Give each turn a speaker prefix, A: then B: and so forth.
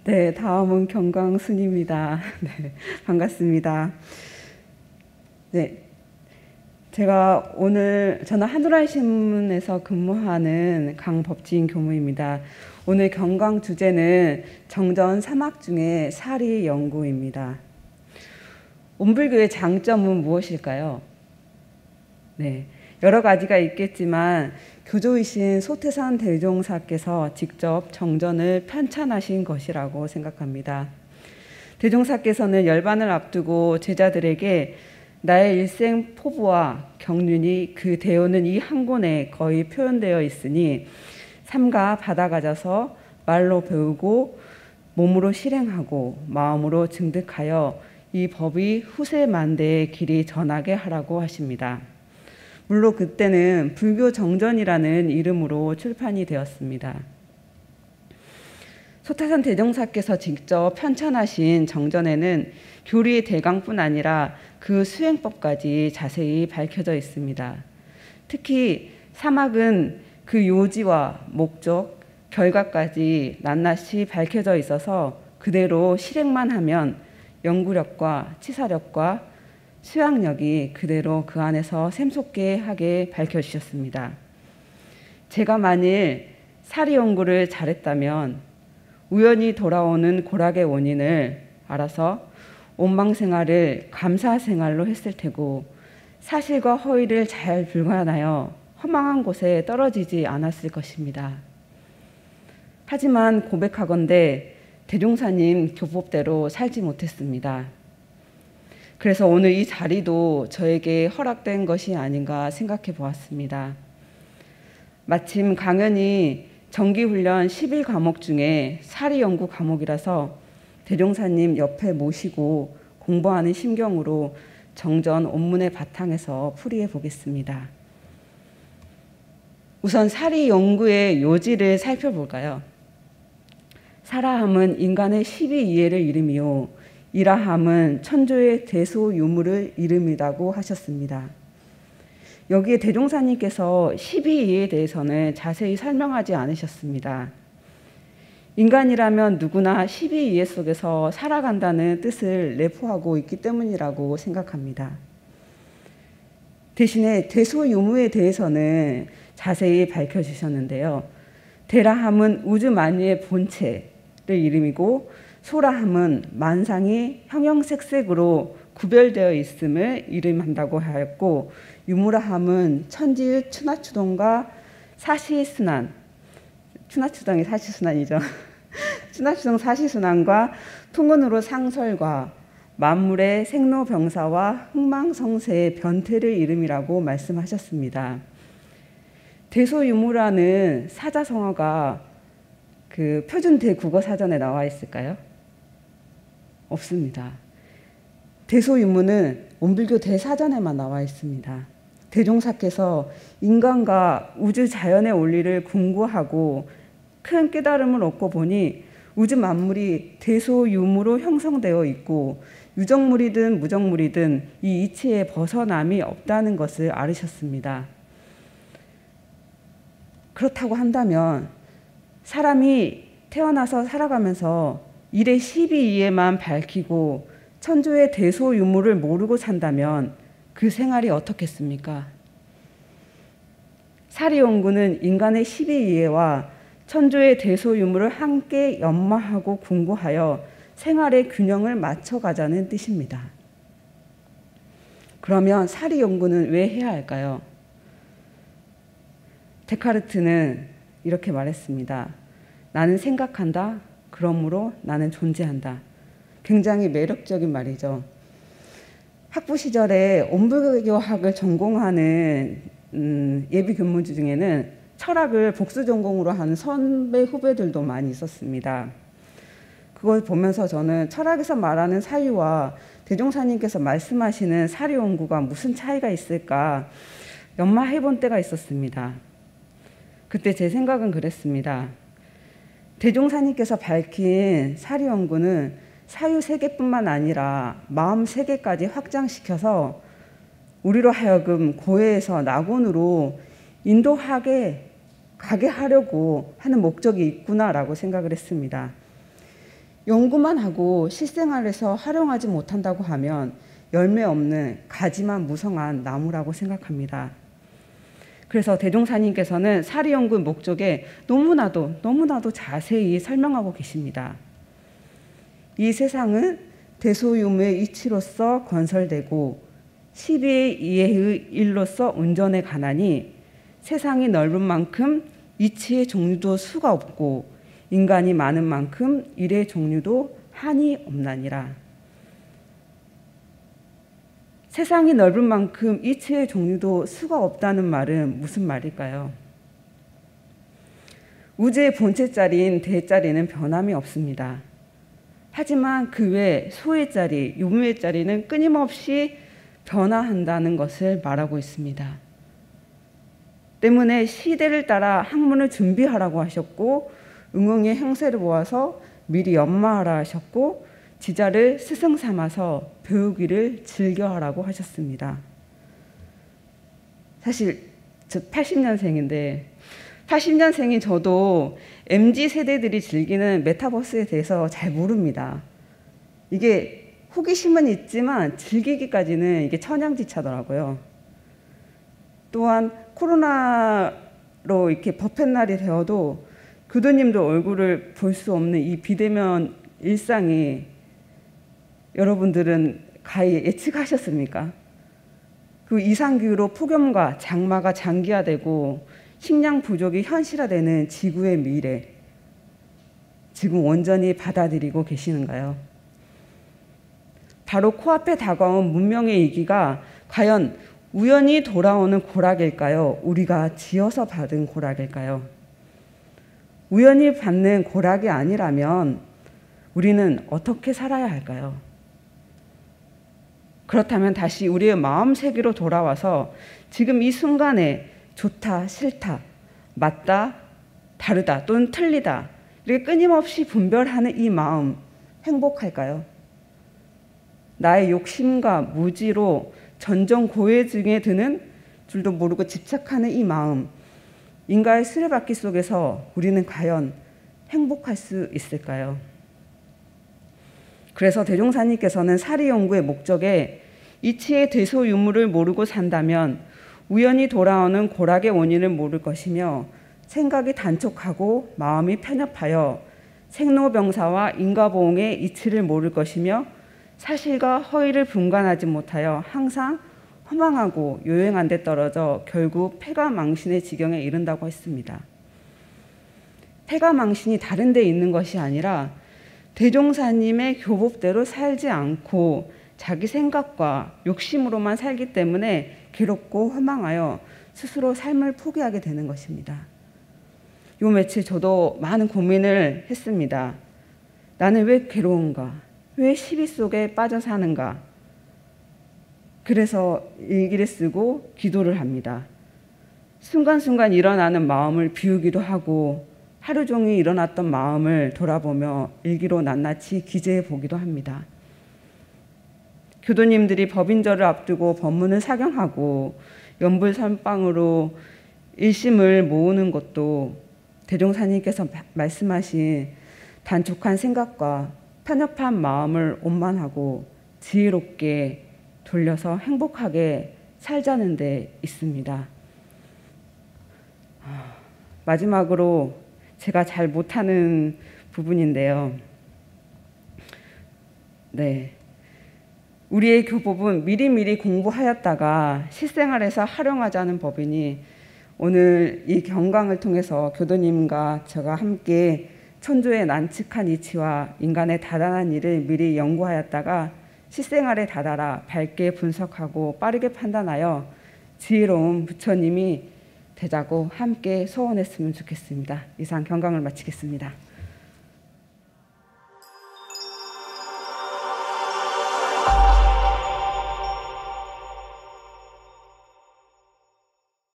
A: 네, 다음은 경강순입니다. 네, 반갑습니다. 네, 저는 한국신문에서 근무하는 강법진 교무입니다. 오늘 경강 주제는 정전 3학 중에 사리 연구입니다. 온불교의 장점은 무엇일까요? 네, 여러 가지가 있겠지만 교조이신 소태산 대종사께서 직접 정전을 편찬하신 것이라고 생각합니다. 대종사께서는 열반을 앞두고 제자들에게 나의 일생 포부와 경륜이 그 대오는 이 한 권에 거의 표현되어 있으니 삼가 받아가져서 말로 배우고 몸으로 실행하고 마음으로 증득하여 이 법이 후세 만대의 길이 전하게 하라고 하십니다. 물론 그때는 불교 정전이라는 이름으로 출판이 되었습니다. 소태산 대종사께서 직접 편찬하신 정전에는 교리의 대강뿐 아니라 그 수행법까지 자세히 밝혀져 있습니다. 특히 사막은 그 요지와 목적, 결과까지 낱낱이 밝혀져 있어서 그대로 실행만 하면 연구력과 치사력과 수양력이 그대로 그 안에서 샘솟게 하게 밝혀주셨습니다. 제가 만일 사리 연구를 잘했다면 우연히 돌아오는 고락의 원인을 알아서 온망생활을 감사생활로 했을 테고 사실과 허위를 잘 불관하여 허망한 곳에 떨어지지 않았을 것입니다. 하지만 고백하건대 대종사님 교법대로 살지 못했습니다. 그래서 오늘 이 자리도 저에게 허락된 것이 아닌가 생각해 보았습니다. 마침 강연이 정기훈련 11과목 중에 사리연구 과목이라서 대종사님 옆에 모시고 공부하는 심경으로 정전 원문의 바탕에서 풀이해 보겠습니다. 우선 사리연구의 요지를 살펴볼까요? 사라함은 인간의 12이해를 이름이요 이라함은 천조의 대소유무를 이름이라고 하셨습니다. 여기에 대종사님께서 12이해에 대해서는 자세히 설명하지 않으셨습니다. 인간이라면 누구나 12이해 속에서 살아간다는 뜻을 내포하고 있기 때문이라고 생각합니다. 대신에 대소유무에 대해서는 자세히 밝혀주셨는데요. 대라함은 우주만유의 본체를 이름이고 소라함은 만상이 형형색색으로 구별되어 있음을 이름한다고 하였고 유무라함은 천지의 추나추동과 사시순환, 추나추동이 사시순환이죠. 추나추동 사시순환과 통근으로 상설과 만물의 생로병사와 흥망성쇠의 변태를 이름이라고 말씀하셨습니다. 대소유무라는 사자성어가 그 표준 대국어 사전에 나와 있을까요? 없습니다. 대소유무는 온불교 대사전에만 나와 있습니다. 대종사께서 인간과 우주 자연의 원리를 공부하고 큰 깨달음을 얻고 보니 우주 만물이 대소유무로 형성되어 있고 유정물이든 무정물이든 이 이치에 벗어남이 없다는 것을 알으셨습니다. 그렇다고 한다면 사람이 태어나서 살아가면서 일의 12이해만 밝히고 천조의 대소유무를 모르고 산다면 그 생활이 어떻겠습니까? 사리연구는 인간의 12이해와 천조의 대소유무를 함께 연마하고 공부하여 생활의 균형을 맞춰가자는 뜻입니다. 그러면 사리연구는 왜 해야 할까요? 데카르트는 이렇게 말했습니다. 나는 생각한다. 그러므로 나는 존재한다. 굉장히 매력적인 말이죠. 학부 시절에 온불교학을 전공하는 예비 교무주 중에는 철학을 복수 전공으로 하는 선배 후배들도 많이 있었습니다. 그걸 보면서 저는 철학에서 말하는 사유와 대종사님께서 말씀하시는 사리 연구가 무슨 차이가 있을까 연마해 본 때가 있었습니다. 그때 제 생각은 그랬습니다. 대종사님께서 밝힌 사리 연구는 사유 세계뿐만 아니라 마음 세계까지 확장시켜서 우리로 하여금 고해에서 낙원으로 인도하게 가게 하려고 하는 목적이 있구나라고 생각을 했습니다. 연구만 하고 실생활에서 활용하지 못한다고 하면 열매 없는 가지만 무성한 나무라고 생각합니다. 그래서 대종사님께서는 사리 연구의 목적에 너무나도 자세히 설명하고 계십니다. 이 세상은 대소유무의 이치로서 건설되고 12의 이해의 일로서 운전해 가나니 세상이 넓은 만큼 이치의 종류도 수가 없고 인간이 많은 만큼 일의 종류도 한이 없나니라. 세상이 넓은 만큼 이치의 종류도 수가 없다는 말은 무슨 말일까요? 우주의 본체 자리인 대자리는 변함이 없습니다. 하지만 그 외 소의 자리, 유무의 자리는 끊임없이 변화한다는 것을 말하고 있습니다. 때문에 시대를 따라 학문을 준비하라고 하셨고 응응의 행세를 모아서 미리 연마하라 하셨고 지자를 스승 삼아서 배우기를 즐겨하라고 하셨습니다. 사실 저 80년생인데 80년생인 저도 MZ세대들이 즐기는 메타버스에 대해서 잘 모릅니다. 이게 호기심은 있지만 즐기기까지는 이게 천양지차더라고요. 또한 코로나로 이렇게 법회날이 되어도 교도님도 얼굴을 볼 수 없는 이 비대면 일상이 여러분들은 가히 예측하셨습니까? 그 이상기후로 폭염과 장마가 장기화되고 식량 부족이 현실화되는 지구의 미래, 지금 온전히 받아들이고 계시는가요? 바로 코앞에 다가온 문명의 위기가 과연 우연히 돌아오는 고락일까요? 우리가 지어서 받은 고락일까요? 우연히 받는 고락이 아니라면 우리는 어떻게 살아야 할까요? 그렇다면 다시 우리의 마음 세계로 돌아와서 지금 이 순간에 좋다, 싫다, 맞다, 다르다 또는 틀리다 이렇게 끊임없이 분별하는 이 마음 행복할까요? 나의 욕심과 무지로 전전고해중에 드는 줄도 모르고 집착하는 이 마음, 인간의 수레바퀴 속에서 우리는 과연 행복할 수 있을까요? 그래서 대종사님께서는 사리 연구의 목적에 이치의 대소유무를 모르고 산다면 우연히 돌아오는 고락의 원인을 모를 것이며 생각이 단촉하고 마음이 편협하여 생로병사와 인과보응의 이치를 모를 것이며 사실과 허위를 분간하지 못하여 항상 허망하고 요행한 데 떨어져 결국 패가망신의 지경에 이른다고 했습니다. 패가망신이 다른 데 있는 것이 아니라 대종사님의 교법대로 살지 않고 자기 생각과 욕심으로만 살기 때문에 괴롭고 허망하여 스스로 삶을 포기하게 되는 것입니다. 요 며칠 저도 많은 고민을 했습니다. 나는 왜 괴로운가? 왜 시비 속에 빠져 사는가? 그래서 일기를 쓰고 기도를 합니다. 순간순간 일어나는 마음을 비우기도 하고 하루 종일 일어났던 마음을 돌아보며 일기로 낱낱이 기재해 보기도 합니다. 교도님들이 법인절을 앞두고 법문을 사경하고 연불선방으로 일심을 모으는 것도 대종사님께서 말씀하신 단촉한 생각과 편협한 마음을 원만하고 지혜롭게 돌려서 행복하게 살자는 데 있습니다. 마지막으로 제가 잘 못하는 부분인데요. 네. 우리의 교법은 미리미리 공부하였다가 실생활에서 활용하자는 법이니 오늘 이 경강을 통해서 교도님과 저가 함께 천주의 난측한 이치와 인간의 다단한 일을 미리 연구하였다가 실생활에 다다라 밝게 분석하고 빠르게 판단하여 지혜로운 부처님이 되자고 함께 소원했으면 좋겠습니다. 이상 경강을 마치겠습니다.